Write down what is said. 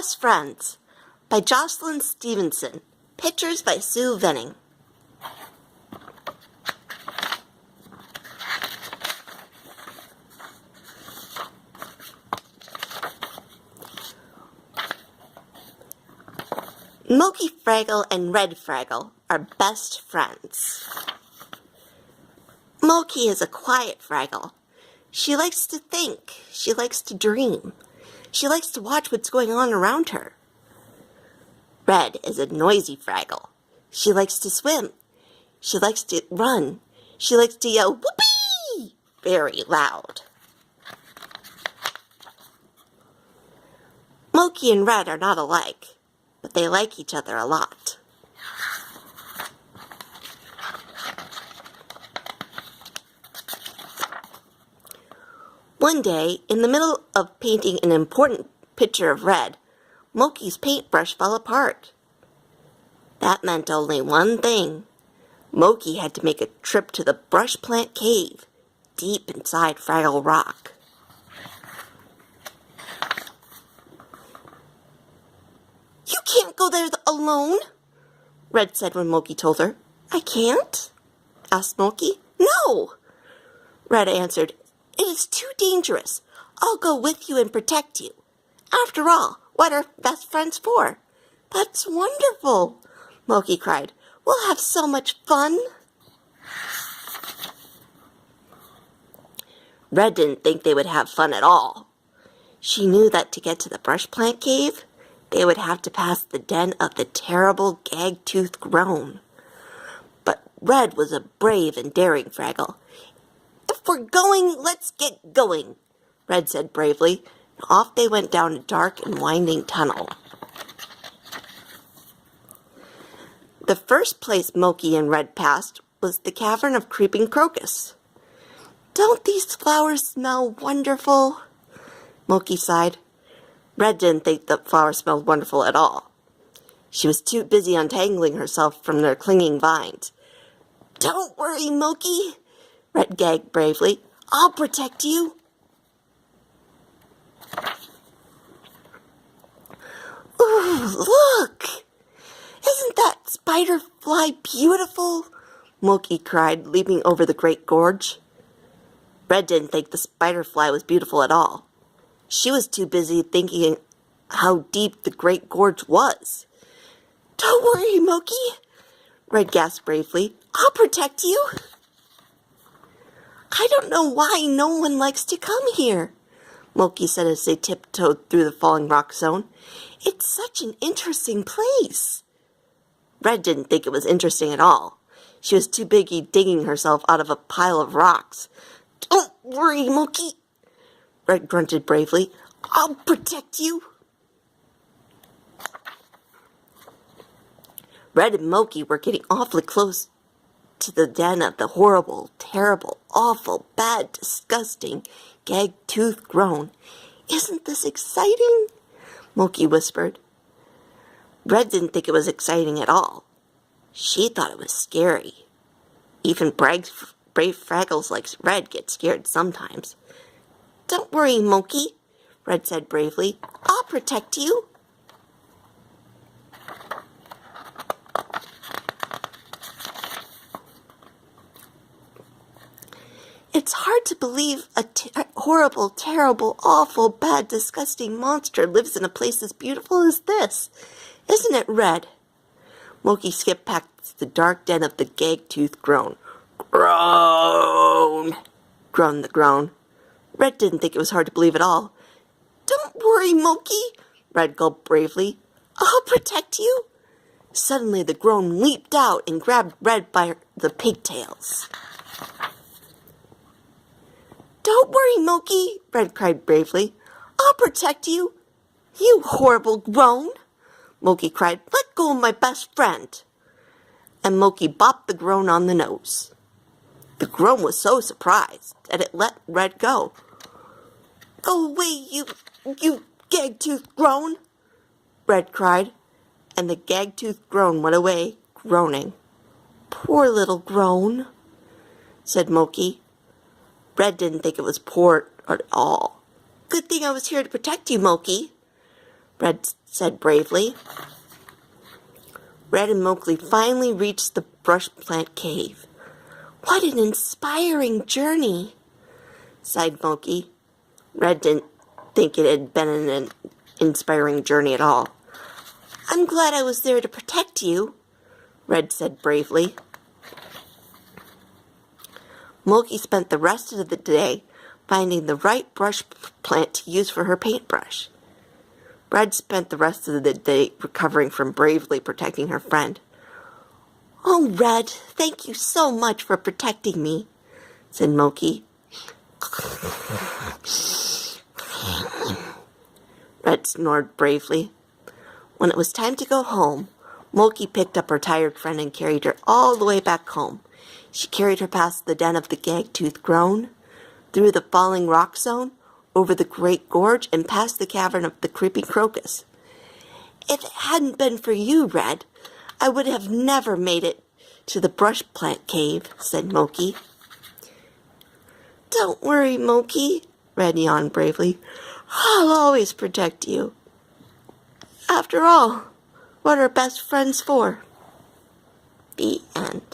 Best Friends by Jocelyn Stevenson. Pictures by Sue Venning. Moki Fraggle and Red Fraggle are best friends. Moki is a quiet Fraggle. She likes to think. She likes to dream. She likes to watch what's going on around her. Red is a noisy Fraggle. She likes to swim. She likes to run. She likes to yell, "Whoopee!" very loud. Moki and Red are not alike, but they like each other a lot. One day, in the middle of painting an important picture of Red, Moki's paintbrush fell apart. That meant only one thing. Moki had to make a trip to the brush plant cave, deep inside Fraggle Rock. "You can't go there alone," Red said when Moki told her. "I can't?" asked Moki. "No," Red answered. "It is too dangerous. I'll go with you and protect you. After all, what are best friends for?" "That's wonderful," Moki cried. "We'll have so much fun." Red didn't think they would have fun at all. She knew that to get to the brush plant cave, they would have to pass the den of the terrible gag-toothed groan. But Red was a brave and daring Fraggle. "If we're going, let's get going," Red said bravely. Off they went down a dark and winding tunnel. The first place Moki and Red passed was the cavern of creeping crocus. "Don't these flowers smell wonderful?" Moki sighed. Red didn't think the flowers smelled wonderful at all. She was too busy untangling herself from their clinging vines. "Don't worry, Moki," Red gagged bravely. "I'll protect you." "Ooh, look! Isn't that spider fly beautiful?" Moki cried, leaping over the great gorge. Red didn't think the spider fly was beautiful at all. She was too busy thinking how deep the great gorge was. "Don't worry, Moki," Red gasped bravely. "I'll protect you." "I don't know why no one likes to come here," Moki said as they tiptoed through the falling rock zone. "It's such an interesting place." Red didn't think it was interesting at all. She was too busy digging herself out of a pile of rocks. "Don't worry, Moki," Red grunted bravely. "I'll protect you." Red and Moki were getting awfully close to the den of the horrible, terrible, awful, bad, disgusting, gag-toothed groan. "Isn't this exciting?" Moki whispered. Red didn't think it was exciting at all. She thought it was scary. Even brave Fraggles like Red get scared sometimes. "Don't worry, Moki," Red said bravely. "I'll protect you." It's hard to believe a horrible, terrible, awful, bad, disgusting monster lives in a place as beautiful as this. Isn't it, Red? Moki skipped past the dark den of the gag-toothed groan. "Groan!" groaned the groan. Red didn't think it was hard to believe at all. "Don't worry, Moki," Red gulped bravely. "I'll protect you." Suddenly the groan leaped out and grabbed Red by the pigtails. "Don't worry, Moki," Red cried bravely. "I'll protect you." "You horrible groan," Moki cried. "Let go of my best friend." And Moki bopped the groan on the nose. The groan was so surprised that it let Red go. "Go away, you gag-toothed groan," Red cried, and the gag-toothed groan went away, groaning. "Poor little groan," said Moki. Red didn't think it was poor at all. "Good thing I was here to protect you, Moki," Red said bravely. Red and Mowgli finally reached the brush plant cave. What an inspiring journey, sighed Mowgli. Red didn't think it had been an inspiring journey at all. I'm glad I was there to protect you, Red said bravely. Mowgli spent the rest of the day finding the right brush plant to use for her paintbrush. Red spent the rest of the day recovering from bravely protecting her friend. Oh, Red, thank you so much for protecting me, said Mowgli. Red snored bravely. When it was time to go home, Mowgli picked up her tired friend and carried her all the way back home. She carried her past the den of the gag-toothed groan, through the falling rock zone, over the great gorge, and past the cavern of the creeping crocus. If it hadn't been for you, Red, I would have never made it to the brush plant cave, said Mowgli. Don't worry, Mowgli, Red yawned bravely. I'll always protect you. After all, what are best friends for? The end.